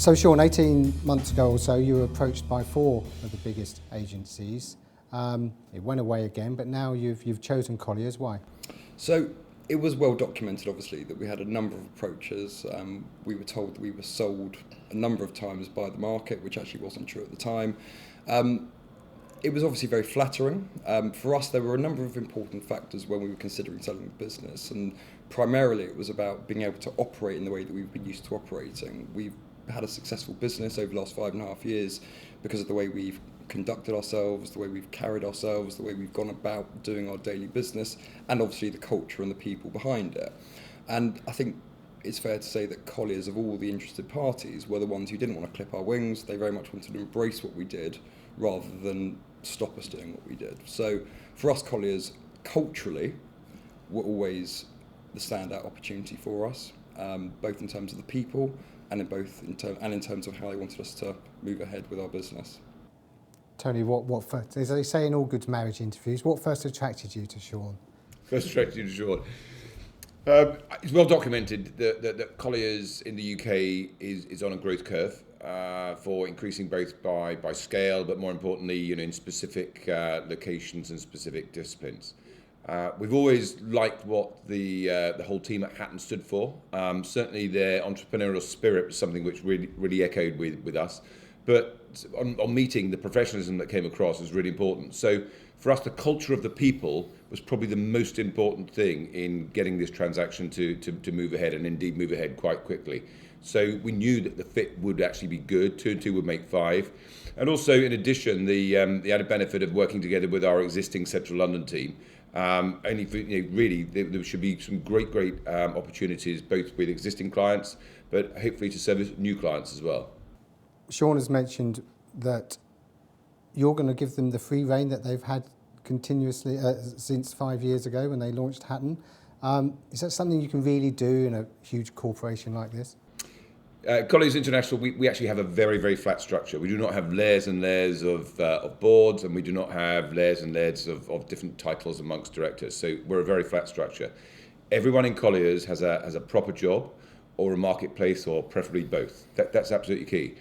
So Shaun, 18 months ago or so, you were approached by 4 of the biggest agencies. It went away again, but now you've chosen Colliers. Why? So it was well documented, obviously, that we had a number of approaches. We were told that we were sold a number of times by the market, which actually wasn't true at the time. It was obviously very flattering. For us, there were a number of important factors when we were considering selling the business, and primarily it was about being able to operate in the way that we've been used to operating. We've had a successful business over the last 5.5 years because of the way we've conducted ourselves, the way we've carried ourselves, the way we've gone about doing our daily business, and obviously the culture and the people behind it. And I think it's fair to say that Colliers, of all the interested parties, were the ones who didn't want to clip our wings. They very much wanted to embrace what we did rather than stop us doing what we did. So for us, Colliers, culturally, were always the standout opportunity for us, both in terms of the people and in terms of how they wanted us to move ahead with our business. Tony, what first, as they say in all good marriage interviews, what first attracted you to Shaun? First attracted you to Shaun. It's well documented that Colliers in the UK is on a growth curve for increasing both by scale, but more importantly, in specific locations and specific disciplines. We've always liked what the whole team at Hatton stood for. Certainly, their entrepreneurial spirit was something which really echoed with us. But on meeting, the professionalism that came across was really important. So for us, the culture of the people was probably the most important thing in getting this transaction to move ahead, and indeed move ahead quite quickly. So we knew that the fit would actually be good. 2 and 2 would make 5. And also, in addition, the added benefit of working together with our existing Central London team. Only for, really, there should be some great opportunities, both with existing clients, but hopefully to service new clients as well. Shaun has mentioned that you're going to give them the free rein that they've had continuously since 5 years ago when they launched Hatton. Is that something you can really do in a huge corporation like this? Colliers International, we actually have a very flat structure. We do not have layers and layers of boards, and we do not have layers and layers of different titles amongst directors. So we're a very flat structure. Everyone in Colliers has a proper job or a marketplace, or preferably both. That's absolutely key.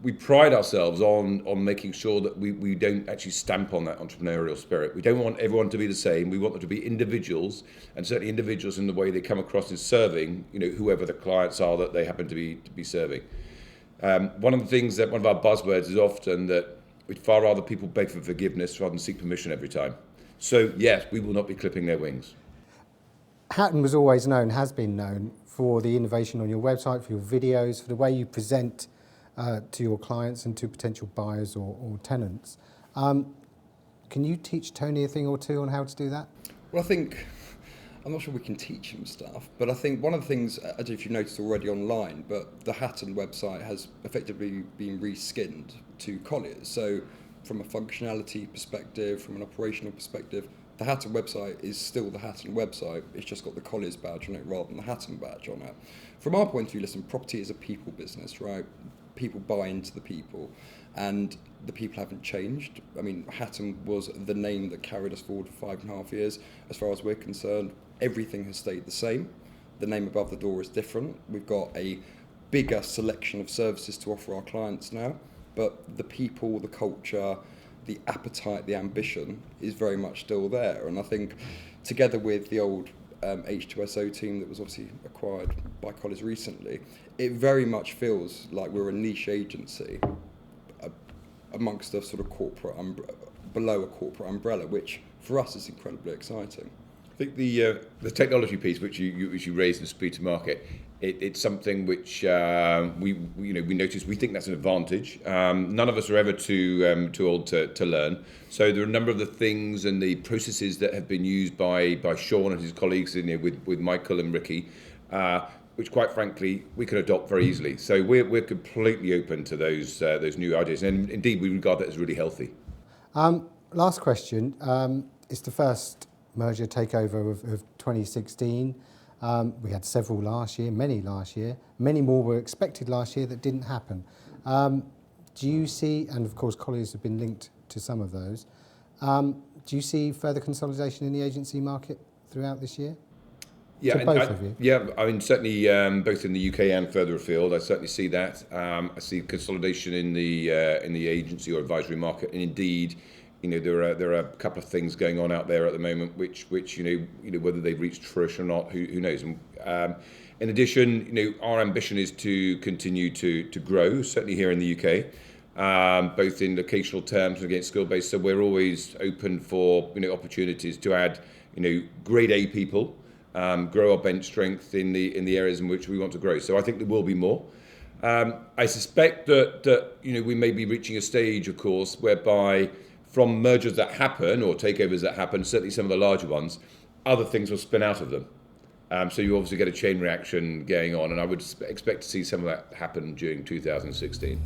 We pride ourselves on making sure that we don't actually stamp on that entrepreneurial spirit. We don't want everyone to be the same. We want them to be individuals, and certainly individuals in the way they come across in serving, whoever the clients are that they happen to be serving. One of the things that one of our buzzwords is often that we'd far rather people beg for forgiveness rather than seek permission every time. So yes, we will not be clipping their wings. Hatton was always known, has been known, for the innovation on your website, for your videos, for the way you present to your clients and to potential buyers or tenants. Can you teach Tony a thing or two on how to do that? Well, I'm not sure we can teach him stuff, but I think one of the things, I don't know if you've noticed already online, but the Hatton website has effectively been reskinned to Colliers. So from a functionality perspective, from an operational perspective, the Hatton website is still the Hatton website. It's just got the Colliers badge on it rather than the Hatton badge on it. From our point of view, listen, property is a people business, right? People buy into the people, and the people haven't changed. I mean, Hatton was the name that carried us forward for 5.5 years. As far as we're concerned, everything has stayed the same. The name above the door is different. We've got a bigger selection of services to offer our clients now, but the people, the culture, the appetite, the ambition is very much still there. And I think together with the old H2SO team that was obviously acquired by Colliers recently, it very much feels like we're a niche agency amongst a sort of corporate below a corporate umbrella, which for us is incredibly exciting. I think the technology piece, which you raised, the speed to market, it's something which we notice. We think that's an advantage. None of us are ever too old to learn. So there are a number of the things and the processes that have been used by Shaun and his colleagues with Michael and Ricky, which quite frankly we can adopt very easily. So we're completely open to those new ideas, and indeed we regard that as really healthy. Last question. It's the first merger takeover of 2016. We had several last year, many last year. Many more were expected last year that didn't happen. Do you see, and of course Colliers have been linked to some of those, do you see further consolidation in the agency market throughout this year? Yeah, to and both of you? Yeah, I mean certainly both in the UK and further afield. I certainly see that. I see consolidation in the agency or advisory market, and indeed, there are a couple of things going on out there at the moment, which whether they've reached fruition or not, who knows. And, in addition, our ambition is to continue to grow, certainly here in the UK, both in locational terms and against skill based. So we're always open for opportunities to add grade A people. Grow our bench strength in the areas in which we want to grow. So I think there will be more. I suspect that we may be reaching a stage, of course, whereby from mergers that happen or takeovers that happen, certainly some of the larger ones, other things will spin out of them. So you obviously get a chain reaction going on, and I would expect to see some of that happen during 2016.